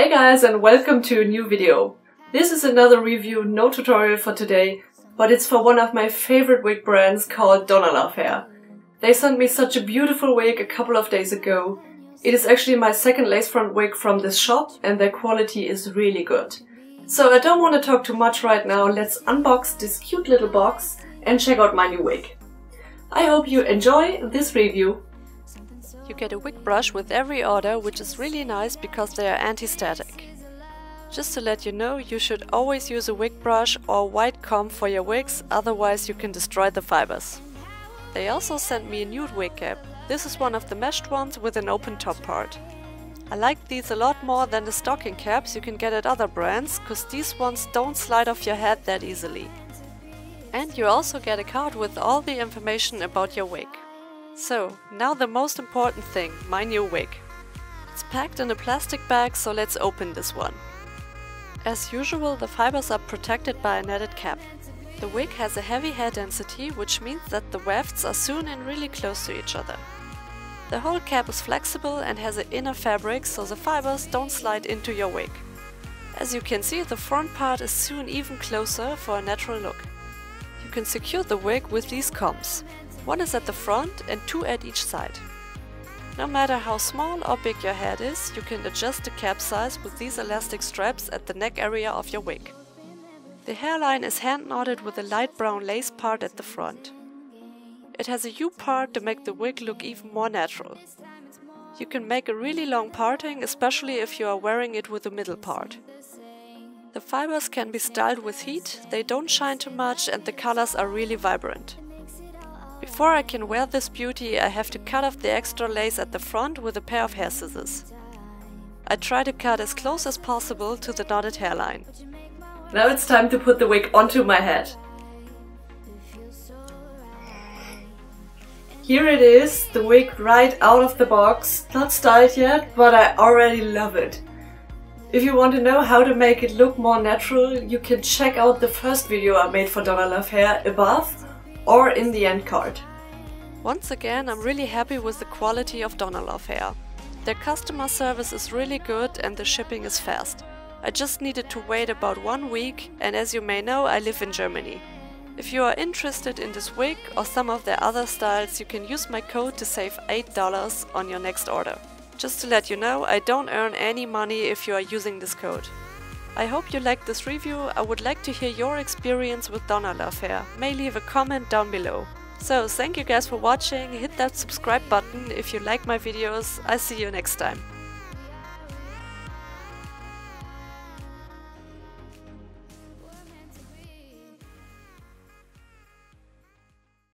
Hey guys, and welcome to a new video. This is another review, no tutorial for today, but it's for one of my favorite wig brands called DonaloveHair. They sent me such a beautiful wig a couple of days ago. It is actually my second Lacefront wig from this shop and their quality is really good. So I don't want to talk too much right now, let's unbox this cute little box and check out my new wig. I hope you enjoy this review. You get a wig brush with every order, which is really nice because they are anti-static. Just to let you know, you should always use a wig brush or white comb for your wigs, otherwise you can destroy the fibers. They also sent me a nude wig cap. This is one of the meshed ones with an open top part. I like these a lot more than the stocking caps you can get at other brands, cause these ones don't slide off your head that easily. And you also get a card with all the information about your wig. So, now the most important thing, my new wig. It's packed in a plastic bag, so let's open this one. As usual, the fibers are protected by a netted cap. The wig has a heavy hair density, which means that the wefts are sewn in really close to each other. The whole cap is flexible and has an inner fabric, so the fibers don't slide into your wig. As you can see, the front part is sewn even closer for a natural look. You can secure the wig with these combs. One is at the front and two at each side. No matter how small or big your head is, you can adjust the cap size with these elastic straps at the neck area of your wig. The hairline is hand knotted with a light brown lace part at the front. It has a U part to make the wig look even more natural. You can make a really long parting, especially if you are wearing it with a middle part. The fibers can be styled with heat, they don't shine too much and the colors are really vibrant. Before I can wear this beauty, I have to cut off the extra lace at the front with a pair of hair scissors. I try to cut as close as possible to the knotted hairline. Now it's time to put the wig onto my head. Here it is, the wig right out of the box. Not styled yet, but I already love it. If you want to know how to make it look more natural, you can check out the first video I made for DonaloveHair above or in the end card. Once again, I'm really happy with the quality of DonaloveHair. Their customer service is really good and the shipping is fast. I just needed to wait about 1 week, and as you may know, I live in Germany. If you are interested in this wig or some of their other styles, you can use my code to save $8 on your next order. Just to let you know, I don't earn any money if you are using this code. I hope you liked this review. I would like to hear your experience with DonaloveHair. May leave a comment down below. So thank you guys for watching, hit that subscribe button if you like my videos. I'll see you next time.